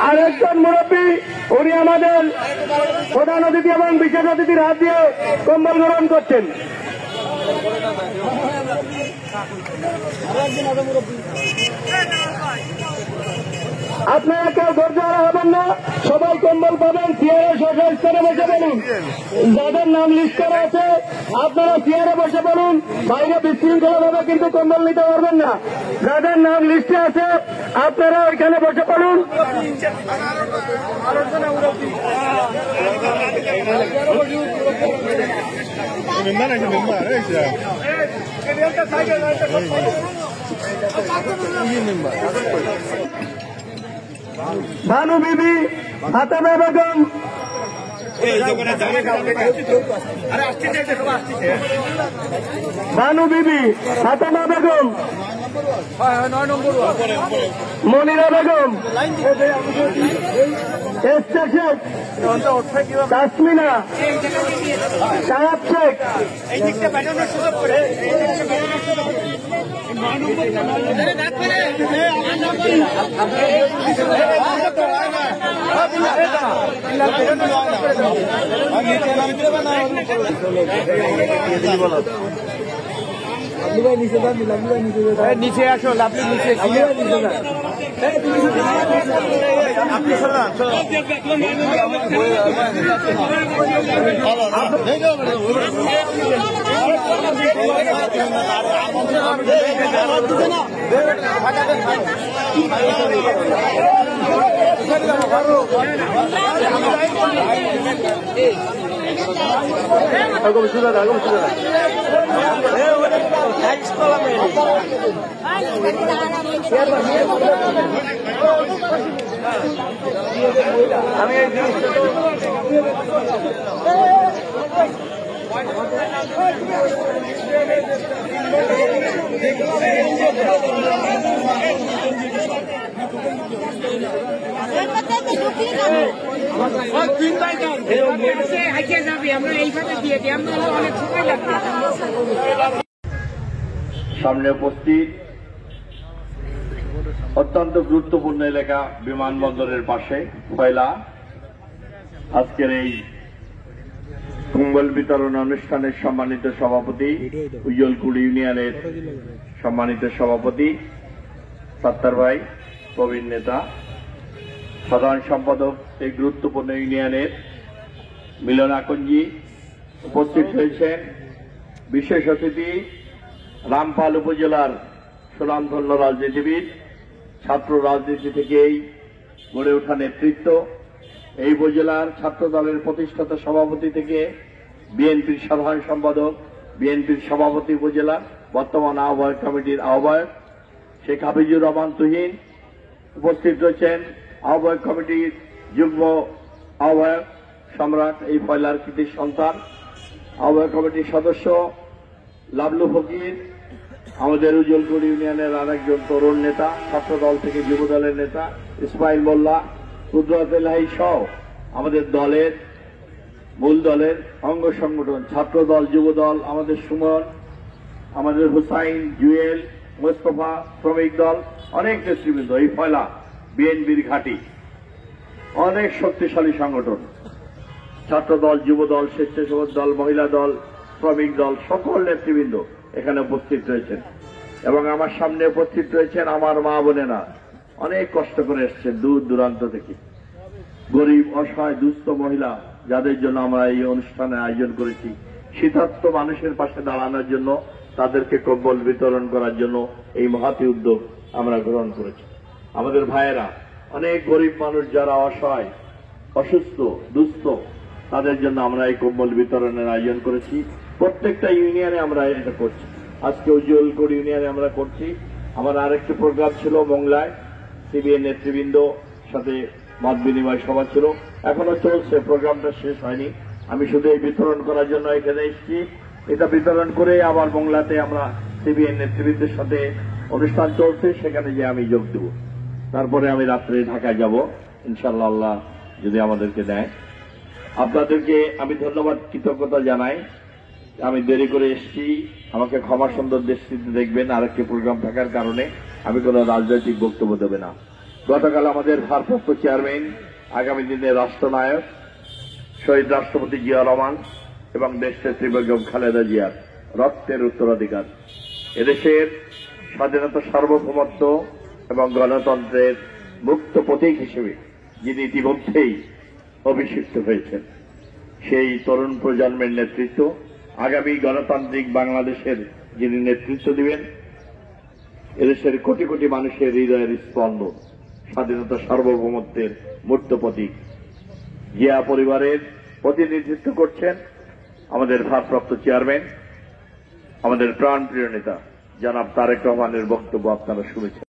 আরেকজন মুরব্বী উনি আমাদের প্রধান অতিথি এবং বিশেষ অতিথির হাত দিয়ে কম্বল গ্রহণ করছেন। আপনারা কেউ ধৈর্য হারা হবেন না, সবাই কম্বল পাবেন। চেয়ারে সরকার স্থানে বসে বলুন, যাদের নাম লিস্ট করা আছে আপনারা চেয়ারে বসে বলুন। বাইরে বিশৃঙ্খলা ভাবে কিন্তু কম্বল নিতে পারবেন না। যাদের নাম লিস্টে আছে আপনারা ওইখানে বসে পড়ুন। ভানু বিবি, ফাতেমা বেগম, ভানু বিবি, ফাতেমা বেগম, মনিরা বেগম, এস্তা শেখ, তাসমিনা, সাহাব শেখ, নিচে আসো, আপনি নিচে আপনি আমি সামনে উপস্থিত অত্যন্ত গুরুত্বপূর্ণ এলাকা বিমানবন্দরের পাশে ফয়লা। আজকের এই কম্বল বিতরণ অনুষ্ঠানের সম্মানিত সভাপতি, উজ্জ্বলকুড়ি ইউনিয়নের সম্মানিত সভাপতি সাত্তার ভাই, প্রবীণ নেতা, সাধারণ সম্পাদক এই গুরুত্বপূর্ণ ইউনিয়নের মিলন আকঞ্জি, উপস্থিত হয়েছেন বিশেষ অতিথি রামপাল উপজেলার সুনামধন্য রাজনীতিবিদ, ছাত্র রাজনীতি থেকেই গড়ে ওঠা নেতৃত্ব, এই উপজেলার ছাত্র দলের প্রতিষ্ঠাতা সভাপতি থেকে বিএনপির সাধারণ সম্পাদক, বিএনপির সভাপতি উপজেলার, বর্তমান আহ্বায়ক কমিটির আহ্বায়ক শেখ হাফিজুর রহমান তুহিন। উপস্থিত রয়েছেন আহ্বায়ক কমিটির যুগ্ম আহ্বায়ক সম্রাট, এই ফয়লার কৃতির সন্তান, আহ্বায়ক কমিটির সদস্য লাবলু ফকির, আমাদের উজ্জ্বলপুর ইউনিয়নের আরেকজন তরুণ নেতা, ছাত্র দল থেকে যুব দলের নেতা ইসমাইল মোল্লা, কুদরত এলাহি সহ আমাদের দলের মূল দলের অঙ্গ সংগঠন ছাত্র দল, যুব দল, আমাদের সুমন, আমাদের হুসাইন, জুয়েল, মোস্তফা, শ্রমিক দল, অনেক নেতৃবৃন্দ। এই ফয়লা বিএনপির ঘাঁটি, অনেক শক্তিশালী সংগঠন। ছাত্র দল, যুব দল, স্বেচ্ছাসেবক দল, মহিলা দল, শ্রমিক দল, সকল নেতৃবৃন্দ এখানে উপস্থিত রয়েছেন। এবং আমার সামনে উপস্থিত রয়েছেন আমার মা বোনেরা, অনেক কষ্ট করে এসছেন দূর দূরান্ত থেকে, গরিব, অসহায়, দুস্থ মহিলা, যাদের জন্য আমরা এই অনুষ্ঠানের আয়োজন করেছি। শীতার্ত মানুষের পাশে দাঁড়ানোর জন্য, তাদেরকে কম্বল বিতরণ করার জন্য এই মহতী উদ্যোগ আমরা গ্রহণ করেছি। আমাদের ভাইয়েরা, অনেক গরিব মানুষ যারা অসহায়, অসুস্থ, দুস্থ, তাদের জন্য আমরা এই কম্বল বিতরণের আয়োজন করেছি। প্রত্যেকটা ইউনিয়নে আমরা এটা করছি। আজকে উজ্জ্বলপুর ইউনিয়নে আমরা করছি। আমার আরেকটি প্রোগ্রাম ছিল মংলায়, সিবিএন নেতৃবৃন্দ সাথে মত বিনিময় সভা ছিল, এখনো চলছে, প্রোগ্রামটা শেষ হয়নি। আমি শুধু এই বিতরণ করার জন্য এখানে এসেছি। এটা বিতরণ করে আবার মংলাতে আমরা সিবিএন নেতৃবৃন্দের সাথে অনুষ্ঠান চলছে, সেখানে যে আমি যোগ দেব। তারপরে আমি রাত্রে ঢাকায় যাব ইনশাআল্লাহ, আল্লাহ যদি আমাদেরকে দেয়। আপনাদেরকে আমি ধন্যবাদ, কৃতজ্ঞতা জানাই। আমি দেরি করে এসেছি, আমাকে ক্ষমা সুন্দর দৃষ্টিতে দেখবেন, আরেকটি প্রোগ্রাম থাকার কারণে আমি কোনো রাজনৈতিক বক্তব্য দেব না। গতকাল আমাদের ভারপ্রাপ্ত চেয়ারম্যান, আগামী দিনের রাষ্ট্রনায়ক শহীদ রাষ্ট্রপতি জিয়া রহমান এবং দেশনেত্রী বেগম খালেদা জিয়ার রক্তের উত্তরাধিকার, এদেশের স্বাধীনতা, সার্বভৌমত্ব এবং গণতন্ত্রের মুক্ত প্রতীক হিসেবে যিনি ইতিমধ্যেই অভিষিক্ত হয়েছেন, সেই তরুণ প্রজন্মের নেতৃত্ব, আগামী গণতান্ত্রিক বাংলাদেশের যিনি নেতৃত্ব দিবেন, এদেশের কোটি কোটি মানুষের হৃদয়ের স্পন্দন, স্বাধীনতা, সার্বভৌমত্বের মূর্ত প্রতীক জিয়া পরিবারের প্রতিনিধিত্ব করছেন আমাদের ভারপ্রাপ্ত চেয়ারম্যান, আমাদের প্রাণপ্রিয় নেতা জনাব তারেক রহমানের বক্তব্য আপনারা শুনেছেন।